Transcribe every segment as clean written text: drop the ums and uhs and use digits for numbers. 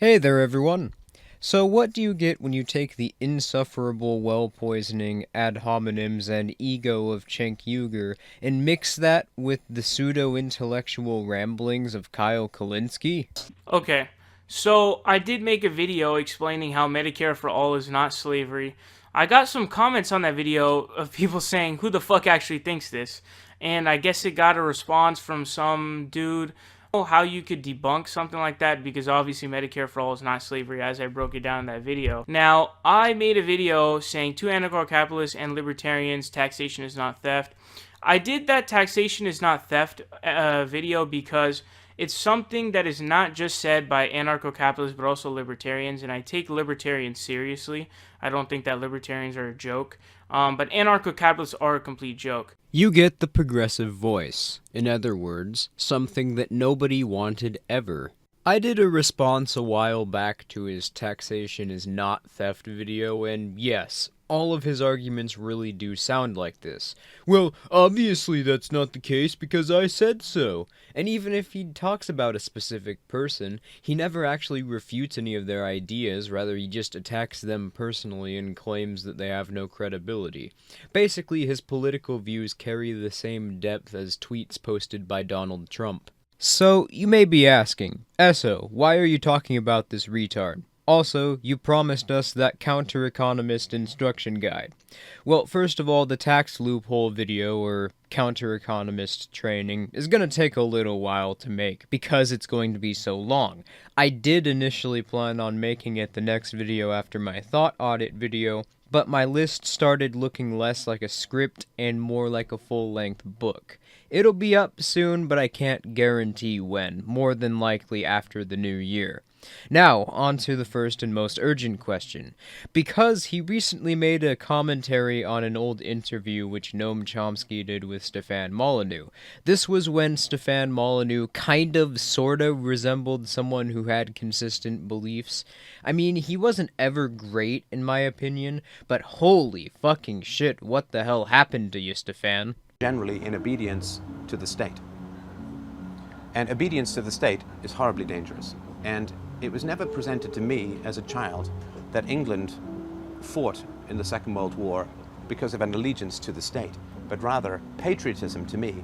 Hey there, everyone. So what do you get when you take the insufferable well-poisoning ad hominems and ego of Cenk Uygur and mix that with the pseudo-intellectual ramblings of Kyle Kalinske? Okay, so I did make a video explaining how Medicare for All is not slavery. I got some comments on that video of people saying, who the fuck actually thinks this? And I guess it got a response from some dude. How you could debunk something like that, because obviously Medicare for All is not slavery, as I broke it down in that video. Now, I made a video saying to anarcho-capitalists and libertarians, taxation is not theft. I did that taxation is not theft video because it's something that is not just said by anarcho-capitalists but also libertarians, and I take libertarians seriously. I don't think that libertarians are a joke, but anarcho-capitalists are a complete joke. You get the progressive voice. In other words, something that nobody wanted ever. I did a response a while back to his taxation is not theft video, and yes, all of his arguments really do sound like this. Well, obviously that's not the case because I said so. And even if he talks about a specific person, he never actually refutes any of their ideas, rather he just attacks them personally and claims that they have no credibility. Basically, his political views carry the same depth as tweets posted by Donald Trump. So, you may be asking, Esso, why are you talking about this retard? Also, you promised us that counter-economist instruction guide. Well, first of all, the tax loophole video, or counter-economist training, is going to take a little while to make, because it's going to be so long. I did initially plan on making it the next video after my thought audit video, but my list started looking less like a script and more like a full-length book. It'll be up soon, but I can't guarantee when, more than likely after the new year. Now, on to the first and most urgent question. Because he recently made a commentary on an old interview which Noam Chomsky did with Stefan Molyneux. This was when Stefan Molyneux sorta resembled someone who had consistent beliefs. I mean, he wasn't ever great, in my opinion, but holy fucking shit, what the hell happened to you, Stefan? Generally in obedience to the state. And obedience to the state is horribly dangerous. And it was never presented to me as a child that England fought in the Second World War because of an allegiance to the state, but rather patriotism to me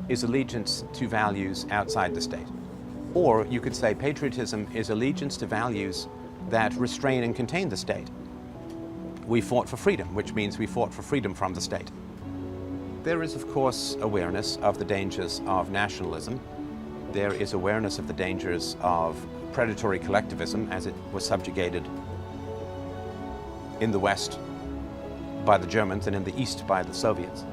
is allegiance to values outside the state. Or you could say patriotism is allegiance to values that restrain and contain the state. We fought for freedom, which means we fought for freedom from the state. There is, of course, awareness of the dangers of nationalism. There is awareness of the dangers of predatory collectivism as it was subjugated in the West by the Germans and in the East by the Soviets.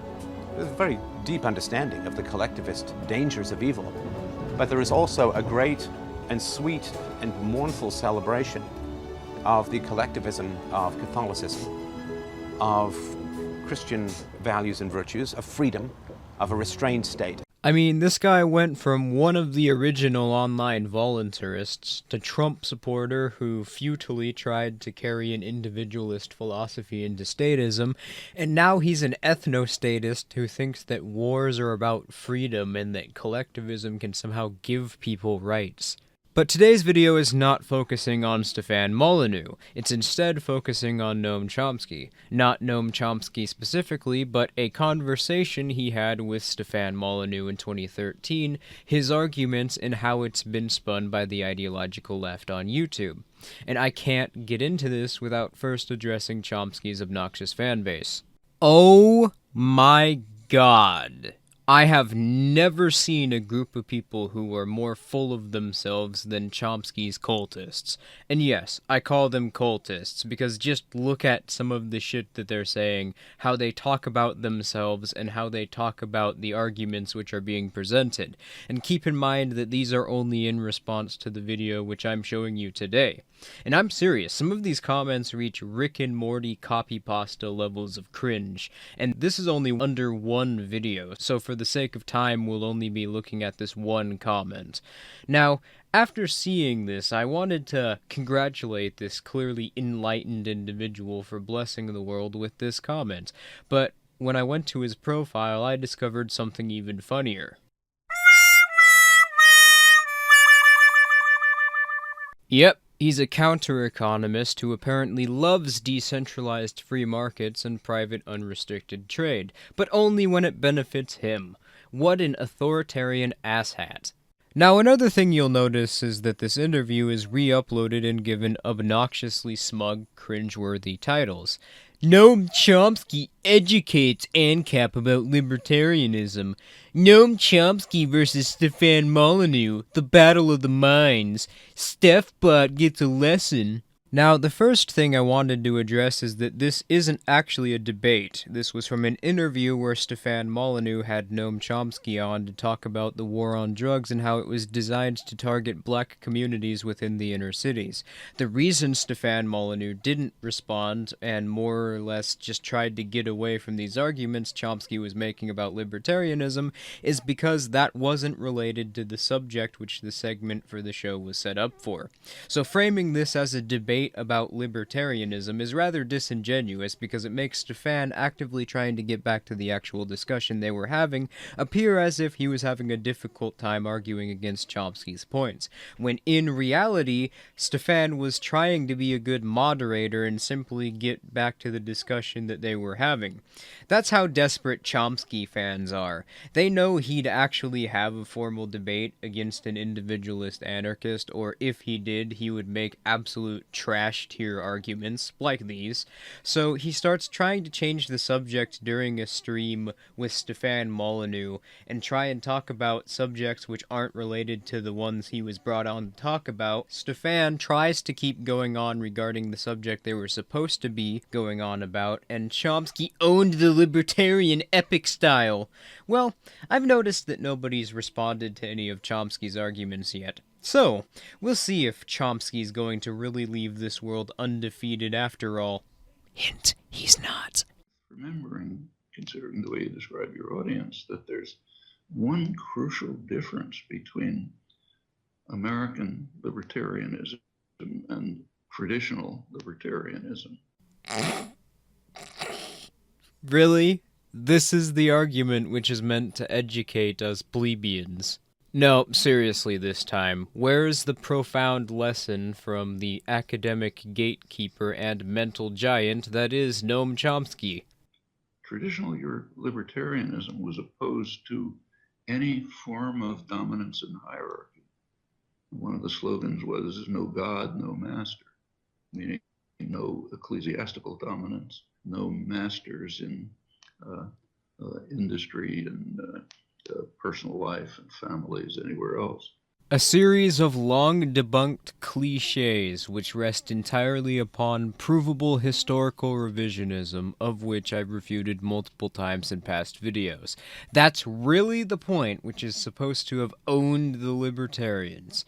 There's a very deep understanding of the collectivist dangers of evil, but there is also a great and sweet and mournful celebration of the collectivism of Catholicism, of Christian values and virtues, of freedom, of a restrained state. I mean, this guy went from one of the original online voluntarists to Trump supporter who futilely tried to carry an individualist philosophy into statism, and now he's an ethno-statist who thinks that wars are about freedom and that collectivism can somehow give people rights. But today's video is not focusing on Stefan Molyneux. It's instead focusing on Noam Chomsky. Not Noam Chomsky specifically, but a conversation he had with Stefan Molyneux in 2013, his arguments, and how it's been spun by the ideological left on YouTube. And I can't get into this without first addressing Chomsky's obnoxious fanbase. Oh my god. I have never seen a group of people who are more full of themselves than Chomsky's cultists. And yes, I call them cultists because just look at some of the shit that they're saying, how they talk about themselves, and how they talk about the arguments which are being presented. And keep in mind that these are only in response to the video which I'm showing you today. And I'm serious, some of these comments reach Rick and Morty copy pasta levels of cringe, and this is only under one video, so for the sake of time we'll only be looking at this one comment. Now, after seeing this, I wanted to congratulate this clearly enlightened individual for blessing the world with this comment, but when I went to his profile I discovered something even funnier. Yep, He's a counter-economist who apparently loves decentralized free markets and private unrestricted trade, but only when it benefits him. What an authoritarian asshat. Now, another thing you'll notice is that this interview is re-uploaded and given obnoxiously smug, cringeworthy titles. Noam Chomsky educates Ancap about libertarianism. Noam Chomsky versus Stefan Molyneux, the battle of the minds. Stefbot gets a lesson. Now, the first thing I wanted to address is that this isn't actually a debate. This was from an interview where Stefan Molyneux had Noam Chomsky on to talk about the war on drugs and how it was designed to target black communities within the inner cities. The reason Stefan Molyneux didn't respond and more or less just tried to get away from these arguments Chomsky was making about libertarianism is because that wasn't related to the subject which the segment for the show was set up for. So framing this as a debate about libertarianism is rather disingenuous because it makes Stefan actively trying to get back to the actual discussion they were having appear as if he was having a difficult time arguing against Chomsky's points, when in reality, Stefan was trying to be a good moderator and simply get back to the discussion that they were having. That's how desperate Chomsky fans are. They know he'd actually have a formal debate against an individualist anarchist, or if he did, he would make absolute trash tier arguments like these. So he starts trying to change the subject during a stream with Stefan Molyneux and try and talk about subjects which aren't related to the ones he was brought on to talk about. Stefan tries to keep going on regarding the subject they were supposed to be going on about, and Chomsky owned the libertarian epic style. Well, I've noticed that nobody's responded to any of Chomsky's arguments yet. So, we'll see if Chomsky's going to really leave this world undefeated after all. Hint, he's not. Remembering, considering the way you describe your audience, that there's one crucial difference between American libertarianism and traditional libertarianism. Really? This is the argument which is meant to educate us plebeians. No, seriously this time, where's the profound lesson from the academic gatekeeper and mental giant that is Noam Chomsky? Traditional libertarianism was opposed to any form of dominance and hierarchy. One of the slogans was no God, no master, meaning no ecclesiastical dominance, no masters in industry and personal life and families anywhere else. A series of long-debunked cliches which rest entirely upon provable historical revisionism, of which I've refuted multiple times in past videos. That's really the point which is supposed to have owned the libertarians.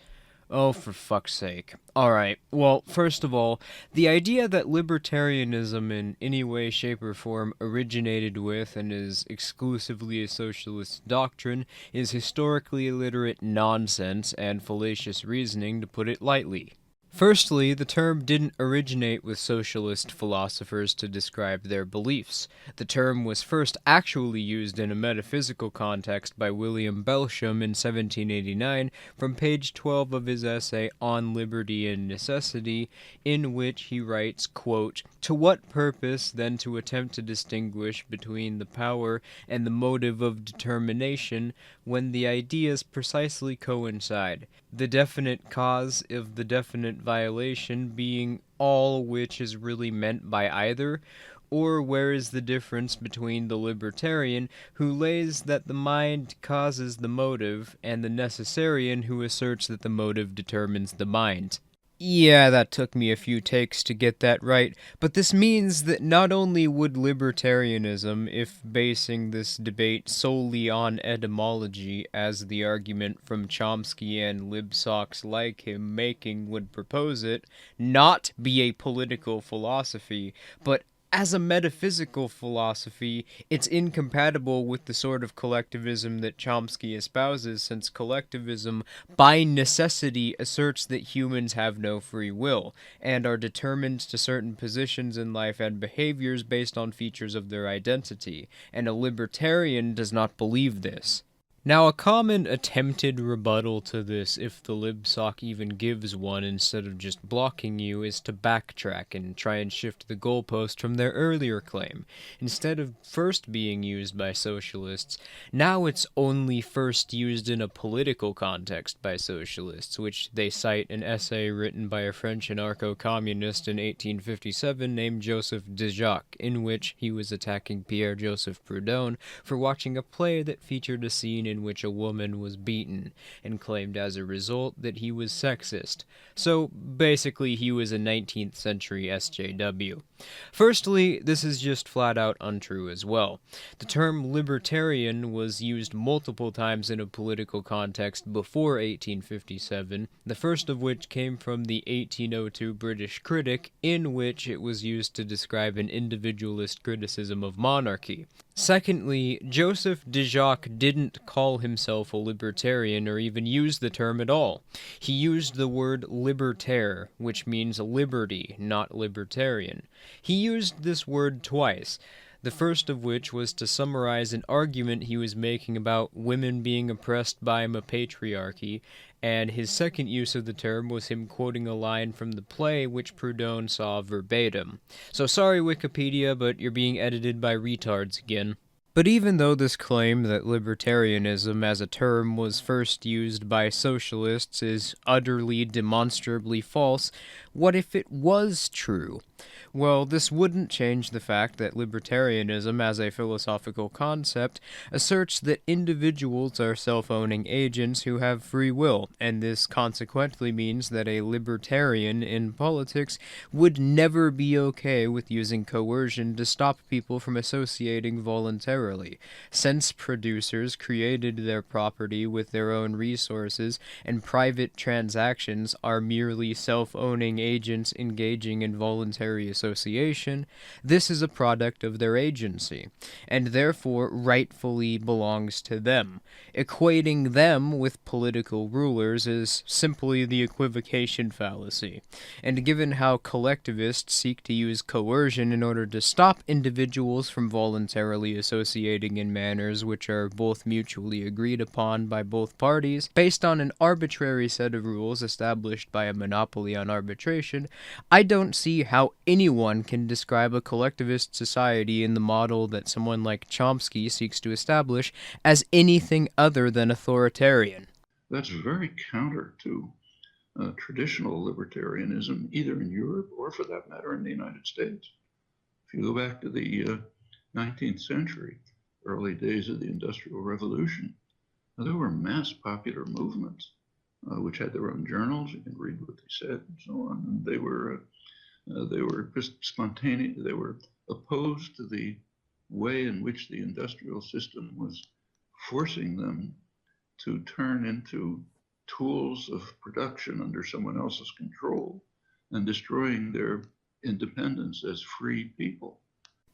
Oh, for fuck's sake. Alright, well, first of all, the idea that libertarianism in any way, shape, or form originated with and is exclusively a socialist doctrine is historically illiterate nonsense and fallacious reasoning, to put it lightly. Firstly, the term didn't originate with socialist philosophers to describe their beliefs. The term was first actually used in a metaphysical context by William Belsham in 1789 from page 12 of his essay On Liberty and Necessity, in which he writes, quote, "To what purpose then to attempt to distinguish between the power and the motive of determination when the ideas precisely coincide, the definite cause of the definite violation being all which is really meant by either? Or where is the difference between the libertarian who lays that the mind causes the motive and the necessarian who asserts that the motive determines the mind?" Yeah, that took me a few takes to get that right, but this means that not only would libertarianism, if basing this debate solely on etymology, as the argument from Chomsky and libsocks like him making would propose it, not be a political philosophy, but as a metaphysical philosophy, it's incompatible with the sort of collectivism that Chomsky espouses, since collectivism, by necessity, asserts that humans have no free will, and are determined to certain positions in life and behaviors based on features of their identity, and a libertarian does not believe this. Now, a common attempted rebuttal to this, if the libsoc even gives one instead of just blocking you, is to backtrack and try and shift the goalpost from their earlier claim. Instead of first being used by socialists, now it's only first used in a political context by socialists, which they cite an essay written by a French anarcho-communist in 1857 named Joseph de Jacques, in which he was attacking Pierre-Joseph Proudhon for watching a play that featured a scene in which a woman was beaten, and claimed as a result that he was sexist. So basically he was a 19th century SJW. Firstly, this is just flat out untrue as well. The term libertarian was used multiple times in a political context before 1857, the first of which came from the 1802 British Critic, in which it was used to describe an individualist criticism of monarchy. Secondly, Joseph de Jacques didn't call himself a libertarian or even use the term at all. He used the word libertaire, which means liberty, not libertarian. He used this word twice, the first of which was to summarize an argument he was making about women being oppressed by a patriarchy, and his second use of the term was him quoting a line from the play which Proudhon saw verbatim. So sorry Wikipedia, but you're being edited by retards again. But even though this claim that libertarianism as a term was first used by socialists is utterly demonstrably false, what if it was true? Well, this wouldn't change the fact that libertarianism as a philosophical concept asserts that individuals are self-owning agents who have free will, and this consequently means that a libertarian in politics would never be okay with using coercion to stop people from associating voluntarily, since producers created their property with their own resources, and private transactions are merely self-owning agents engaging in voluntary association. This is a product of their agency, and therefore rightfully belongs to them. Equating them with political rulers is simply the equivocation fallacy, and given how collectivists seek to use coercion in order to stop individuals from voluntarily associating in manners which are both mutually agreed upon by both parties, based on an arbitrary set of rules established by a monopoly on arbitration, I don't see how anyone can describe a collectivist society in the model that someone like Chomsky seeks to establish as anything other than authoritarian. That's very counter to traditional libertarianism, either in Europe or, for that matter, in the United States. If you go back to the 19th century, early days of the Industrial Revolution, there were mass popular movements which had their own journals. You can read what they said and so on. And they were just spontaneous. They were opposed to the way in which the industrial system was forcing them to turn into tools of production under someone else's control and destroying their independence as free people.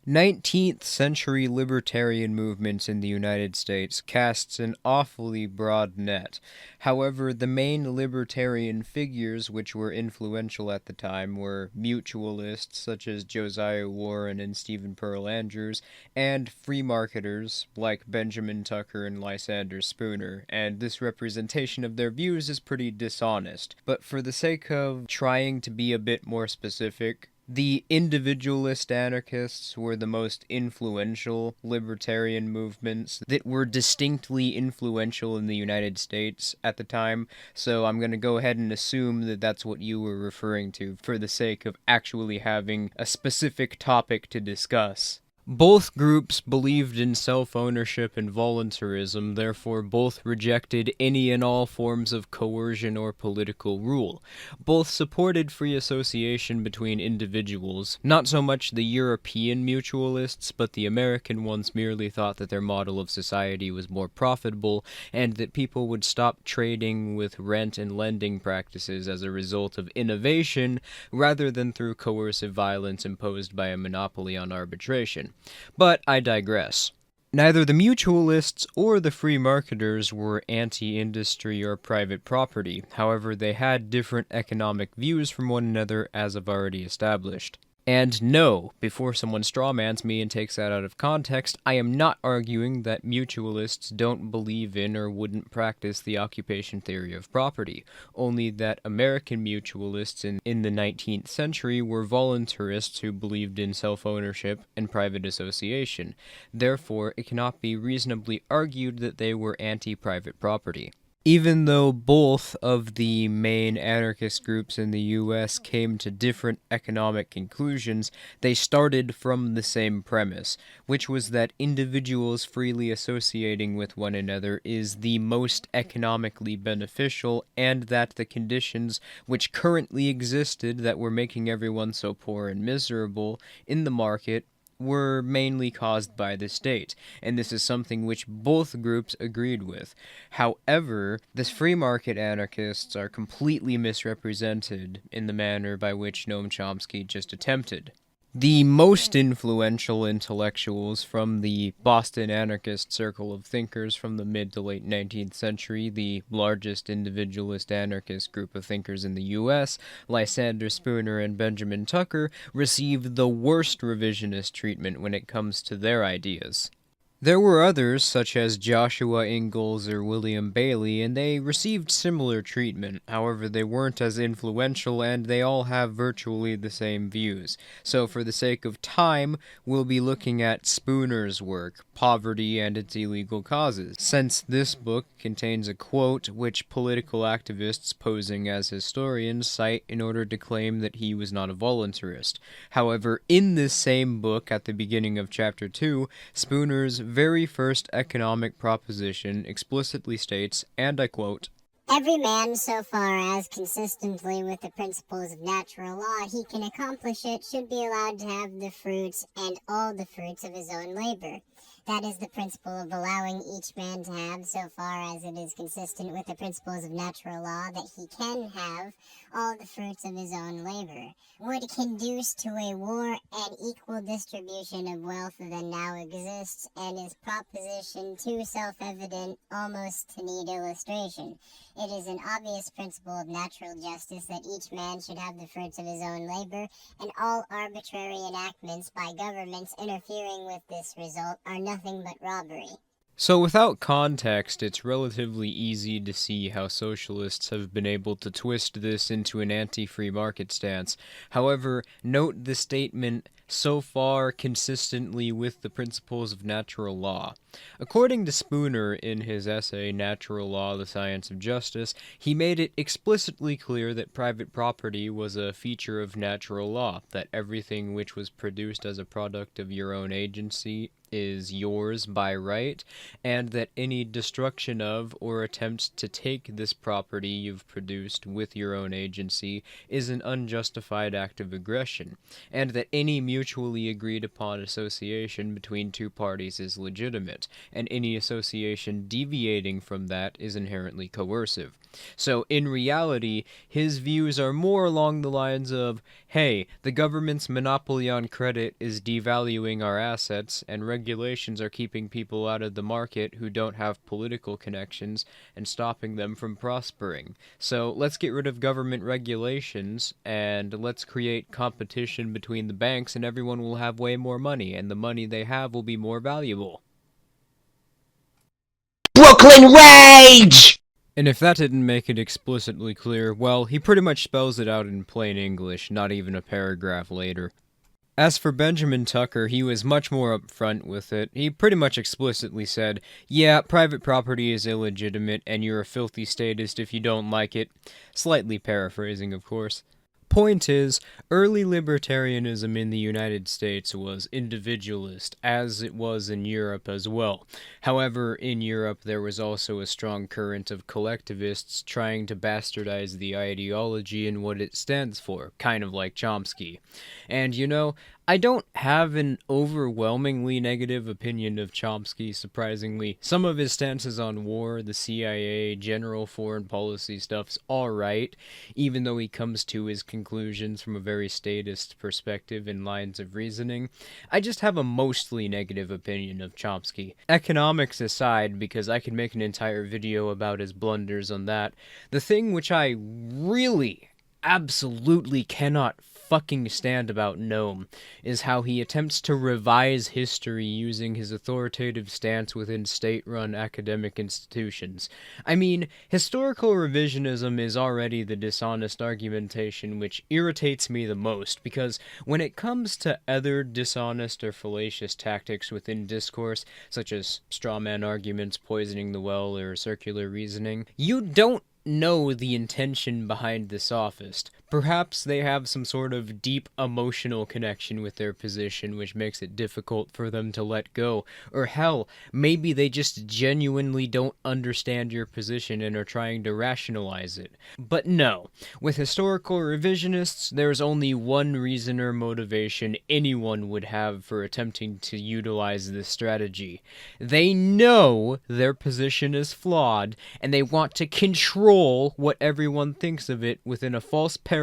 19th century libertarian movements in the United States casts an awfully broad net. However, the main libertarian figures which were influential at the time were mutualists such as Josiah Warren and Stephen Pearl Andrews, and free marketers like Benjamin Tucker and Lysander Spooner, and this representation of their views is pretty dishonest. But for the sake of trying to be a bit more specific, the individualist anarchists were the most influential libertarian movements that were distinctly influential in the United States at the time, so I'm going to go ahead and assume that that's what you were referring to for the sake of actually having a specific topic to discuss. Both groups believed in self-ownership and voluntarism, therefore both rejected any and all forms of coercion or political rule. Both supported free association between individuals. Not so much the European mutualists, but the American ones merely thought that their model of society was more profitable, and that people would stop trading with rent and lending practices as a result of innovation, rather than through coercive violence imposed by a monopoly on arbitration. But I digress. Neither the mutualists or the free marketers were anti-industry or private property. However, they had different economic views from one another, as I've already established. And no, before someone strawmans me and takes that out of context, I am not arguing that mutualists don't believe in or wouldn't practice the occupation theory of property, only that American mutualists in the 19th century were voluntarists who believed in self-ownership and private association. Therefore, it cannot be reasonably argued that they were anti-private property. Even though both of the main anarchist groups in the US came to different economic conclusions, they started from the same premise, which was that individuals freely associating with one another is the most economically beneficial, and that the conditions which currently existed that were making everyone so poor and miserable in the market were mainly caused by the state, and this is something which both groups agreed with. However, the free market anarchists are completely misrepresented in the manner by which Noam Chomsky just attempted. The most influential intellectuals from the Boston anarchist circle of thinkers from the mid to late 19th century, the largest individualist anarchist group of thinkers in the U.S., Lysander Spooner and Benjamin Tucker, received the worst revisionist treatment when it comes to their ideas. There were others, such as Joshua Ingalls or William Bailey, and they received similar treatment. However, they weren't as influential, and they all have virtually the same views. So for the sake of time, we'll be looking at Spooner's work, Poverty and Its Illegal Causes, since this book contains a quote which political activists posing as historians cite in order to claim that he was not a voluntarist. However, in this same book, at the beginning of Chapter 2, Spooner's very first economic proposition explicitly states, and I quote, "Every man, so far as consistently with the principles of natural law he can accomplish it, should be allowed to have the fruits and all the fruits of his own labor. That is the principle of allowing each man to have, so far as it is consistent with the principles of natural law, that he can have all the fruits of his own labor, would conduce to a more and equal distribution of wealth than now exists, and is proposition too self-evident almost to need illustration. It is an obvious principle of natural justice that each man should have the fruits of his own labor, and all arbitrary enactments by governments interfering with this result are nothing but robbery." So without context, it's relatively easy to see how socialists have been able to twist this into an anti-free market stance. However, note the statement, "so far consistently with the principles of natural law." According to Spooner in his essay Natural Law, the Science of Justice, he made it explicitly clear that private property was a feature of natural law, that everything which was produced as a product of your own agency is yours by right, and that any destruction of or attempt to take this property you've produced with your own agency is an unjustified act of aggression, and that any mutually agreed upon association between two parties is legitimate, and any association deviating from that is inherently coercive. So, in reality, his views are more along the lines of, hey, the government's monopoly on credit is devaluing our assets, and regulations are keeping people out of the market who don't have political connections and stopping them from prospering. So, let's get rid of government regulations, and let's create competition between the banks, and everyone will have way more money, and the money they have will be more valuable. Brooklyn Rage! And if that didn't make it explicitly clear, well, he pretty much spells it out in plain English, not even a paragraph later. As for Benjamin Tucker, he was much more upfront with it. He pretty much explicitly said, yeah, private property is illegitimate, and you're a filthy statist if you don't like it. Slightly paraphrasing, of course. Point is, early libertarianism in the United States was individualist, as it was in Europe as well. However, in Europe there was also a strong current of collectivists trying to bastardize the ideology and what it stands for, kind of like Chomsky. And you know, I don't have an overwhelmingly negative opinion of Chomsky, surprisingly. Some of his stances on war, the CIA, general foreign policy stuff's alright, even though he comes to his conclusions from a very statist perspective and lines of reasoning. I just have a mostly negative opinion of Chomsky. Economics aside, because I could make an entire video about his blunders on that, the thing which I really absolutely cannot fucking stand about Noam is how he attempts to revise history using his authoritative stance within state-run academic institutions. I mean, historical revisionism is already the dishonest argumentation which irritates me the most, because when it comes to other dishonest or fallacious tactics within discourse, such as straw man arguments, poisoning the well, or circular reasoning, you don't know the intention behind the sophist. Perhaps they have some sort of deep emotional connection with their position which makes it difficult for them to let go. Or hell, maybe they just genuinely don't understand your position and are trying to rationalize it. But no, with historical revisionists, there's only one reason or motivation anyone would have for attempting to utilize this strategy. They know their position is flawed, and they want to control what everyone thinks of it within a false paradigm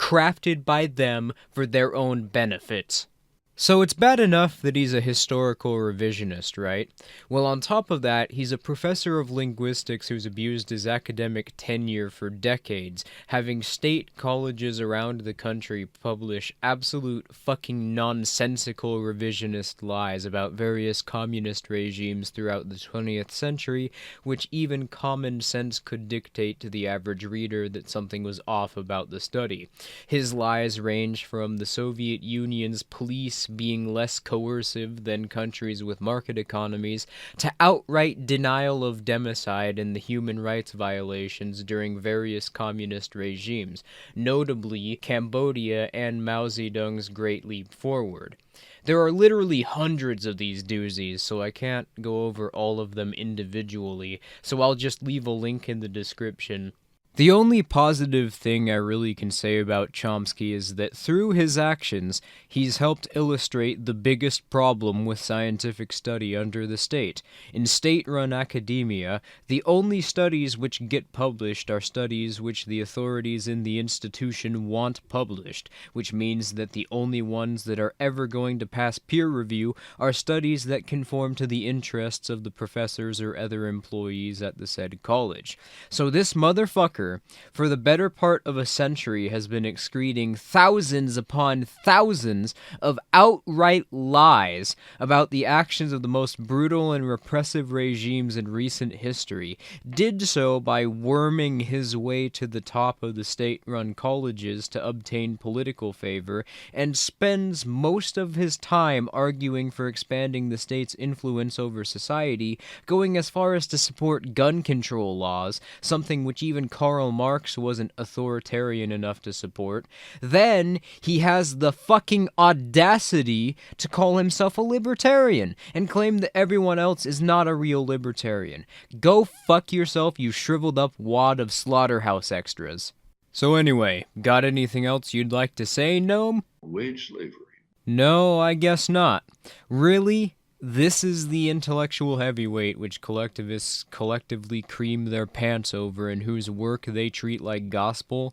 crafted by them for their own benefit. So it's bad enough that he's a historical revisionist, right? Well, on top of that, he's a professor of linguistics who's abused his academic tenure for decades, having state colleges around the country publish absolute fucking nonsensical revisionist lies about various communist regimes throughout the 20th century, which even common sense could dictate to the average reader that something was off about the study. His lies range from the Soviet Union's police being less coercive than countries with market economies, to outright denial of democide and the human rights violations during various communist regimes, notably Cambodia and Mao Zedong's Great Leap Forward. There are literally hundreds of these doozies, so I can't go over all of them individually, so I'll just leave a link in the description. The only positive thing I really can say about Chomsky is that through his actions, he's helped illustrate the biggest problem with scientific study under the state. In state-run academia, the only studies which get published are studies which the authorities in the institution want published, which means that the only ones that are ever going to pass peer review are studies that conform to the interests of the professors or other employees at the said college. So this motherfucker, for the better part of a century, has been excreting thousands upon thousands of outright lies about the actions of the most brutal and repressive regimes in recent history, did so by worming his way to the top of the state-run colleges to obtain political favor, and spends most of his time arguing for expanding the state's influence over society, going as far as to support gun control laws, something which even Karl Marx wasn't authoritarian enough to support. Then he has the fucking audacity to call himself a libertarian and claim that everyone else is not a real libertarian. Go fuck yourself, you shriveled up wad of slaughterhouse extras. So anyway, got anything else you'd like to say, Noam? Wage slavery. No, I guess not. Really? This is the intellectual heavyweight which collectivists collectively cream their pants over and whose work they treat like gospel?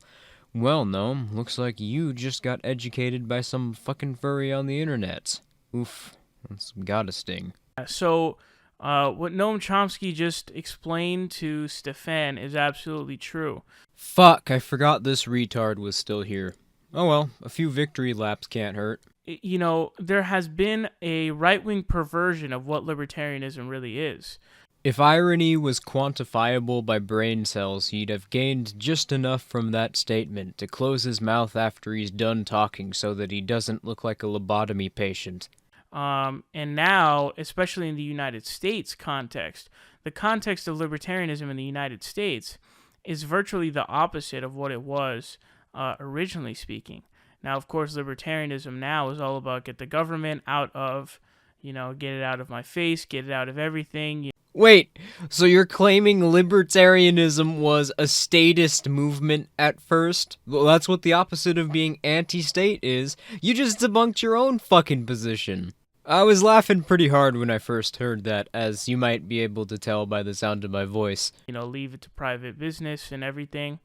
Well, no, looks like you just got educated by some fucking furry on the internet. Oof, that's gotta sting. So, what Noam Chomsky just explained to Stefan is absolutely true. Fuck, I forgot this retard was still here. Oh well, a few victory laps can't hurt. You know, there has been a right-wing perversion of what libertarianism really is. If irony was quantifiable by brain cells, he'd have gained just enough from that statement to close his mouth after he's done talking so that he doesn't look like a lobotomy patient. And now, especially in the United States context, the context of libertarianism in the United States is virtually the opposite of what it was originally speaking. Now, of course, libertarianism now is all about get the government out of, get it out of my face, get it out of everything. Wait, so you're claiming libertarianism was a statist movement at first? Well, that's what the opposite of being anti-state is. You just debunked your own fucking position. I was laughing pretty hard when I first heard that, as you might be able to tell by the sound of my voice. Leave it to private business and everything.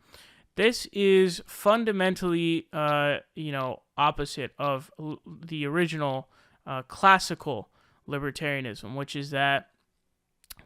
This is fundamentally, opposite of the original classical libertarianism, which is that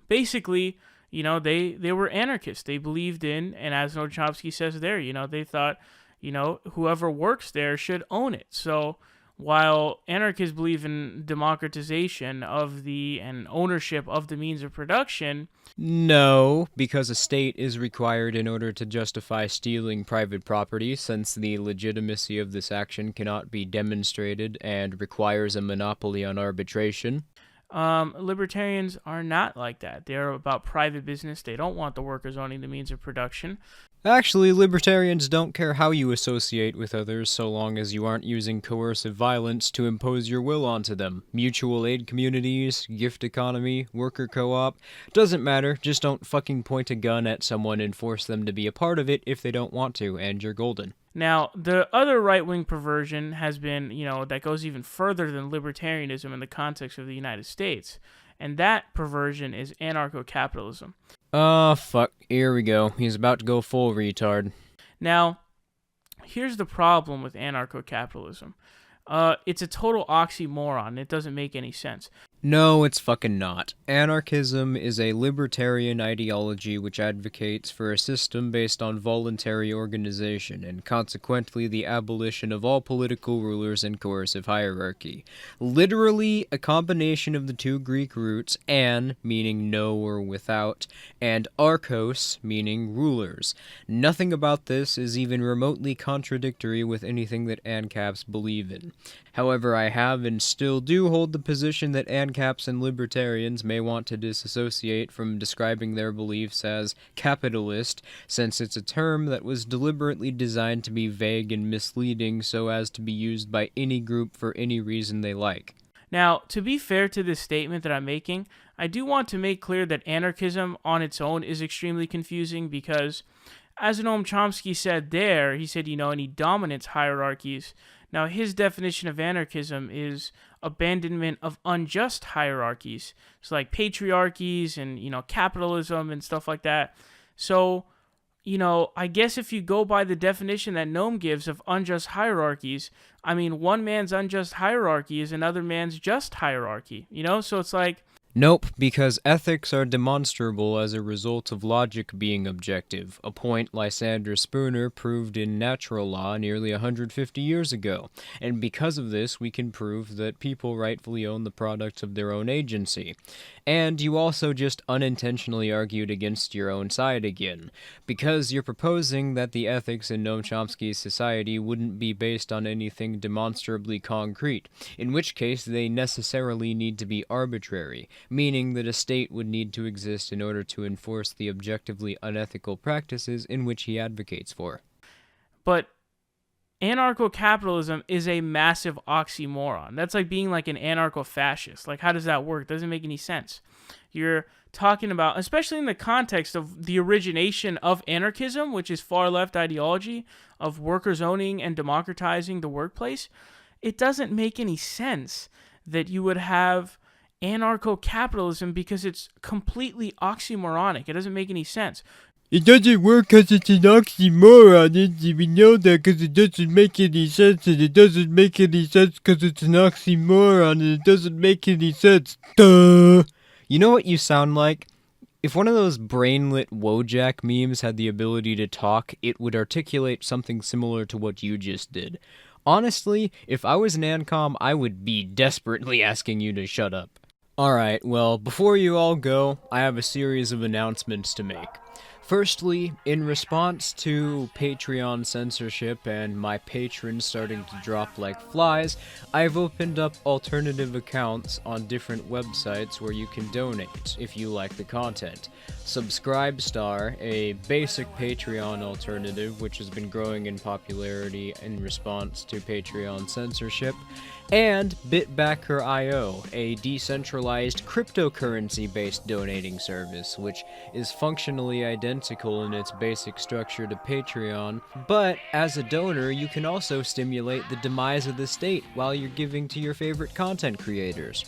basically, they were anarchists. They believed in, and as Noam Chomsky says there, they thought, whoever works there should own it. So while anarchists believe in democratization of and ownership of the means of production, no, because a state is required in order to justify stealing private property, since the legitimacy of this action cannot be demonstrated and requires a monopoly on arbitration. Libertarians are not like that. They're about private business. They don't want the workers owning the means of production. Actually, libertarians don't care how you associate with others so long as you aren't using coercive violence to impose your will onto them. Mutual aid communities, gift economy, worker co-op, doesn't matter, just don't fucking point a gun at someone and force them to be a part of it if they don't want to, and you're golden. Now, the other right-wing perversion has been, that goes even further than libertarianism in the context of the United States, and that perversion is anarcho-capitalism. Oh, fuck. Here we go. He's about to go full retard. Now, here's the problem with anarcho-capitalism. It's a total oxymoron. It doesn't make any sense. No, it's fucking not. Anarchism is a libertarian ideology which advocates for a system based on voluntary organization, and consequently the abolition of all political rulers and coercive hierarchy. Literally, a combination of the two Greek roots, an, meaning no or without, and archos, meaning rulers. Nothing about this is even remotely contradictory with anything that Ancaps believe in. However, I have and still do hold the position that Ancaps and libertarians may want to disassociate from describing their beliefs as capitalist, since it's a term that was deliberately designed to be vague and misleading so as to be used by any group for any reason they like. Now, to be fair to this statement that I'm making, I do want to make clear that anarchism on its own is extremely confusing because, as Noam Chomsky said there, he said, any dominance hierarchies. Now, his definition of anarchism is abandonment of unjust hierarchies. So like patriarchies and, capitalism and stuff like that. So, I guess if you go by the definition that Noam gives of unjust hierarchies, one man's unjust hierarchy is another man's just hierarchy, So it's like... Nope, because ethics are demonstrable as a result of logic being objective, a point Lysander Spooner proved in natural law nearly 150 years ago, and because of this we can prove that people rightfully own the products of their own agency. And you also just unintentionally argued against your own side again, because you're proposing that the ethics in Noam Chomsky's society wouldn't be based on anything demonstrably concrete, in which case they necessarily need to be arbitrary, meaning that a state would need to exist in order to enforce the objectively unethical practices in which he advocates for. But anarcho-capitalism is a massive oxymoron. That's like being like an anarcho-fascist. Like, how does that work? It doesn't make any sense. You're talking about, especially in the context of the origination of anarchism, which is far-left ideology of workers owning and democratizing the workplace, it doesn't make any sense that you would have anarcho-capitalism because it's completely oxymoronic. It doesn't make any sense. It doesn't work because it's an oxymoron. We know that because it doesn't make any sense, and it doesn't make any sense because it's an oxymoron, and it doesn't make any sense. Duh! You know what you sound like? If one of those brainlit Wojak memes had the ability to talk, it would articulate something similar to what you just did. Honestly, if I was an ANCOM, I would be desperately asking you to shut up. Alright, well, before you all go, I have a series of announcements to make. Firstly, in response to Patreon censorship and my patrons starting to drop like flies, I've opened up alternative accounts on different websites where you can donate if you like the content. Subscribestar, a basic Patreon alternative which has been growing in popularity in response to Patreon censorship, and Bitbacker.io, a decentralized cryptocurrency-based donating service, which is functionally identical in its basic structure to Patreon, but as a donor, you can also stimulate the demise of the state while you're giving to your favorite content creators.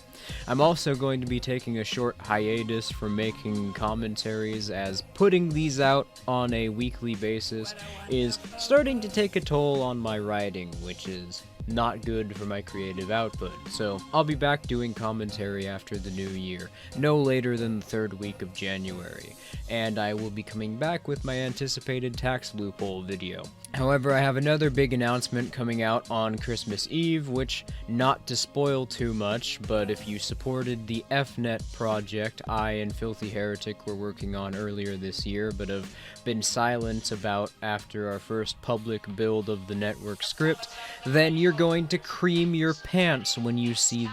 I'm also going to be taking a short hiatus from making commentaries, as putting these out on a weekly basis is starting to take a toll on my writing, which is not good for my creative output, so I'll be back doing commentary after the new year, no later than the third week of January, and I will be coming back with my anticipated tax loophole video. However, I have another big announcement coming out on Christmas Eve, which, not to spoil too much, but if you supported the FNet project I and Filthy Heretic were working on earlier this year, but have been silent about after our first public build of the network script, then you're going to cream your pants when you see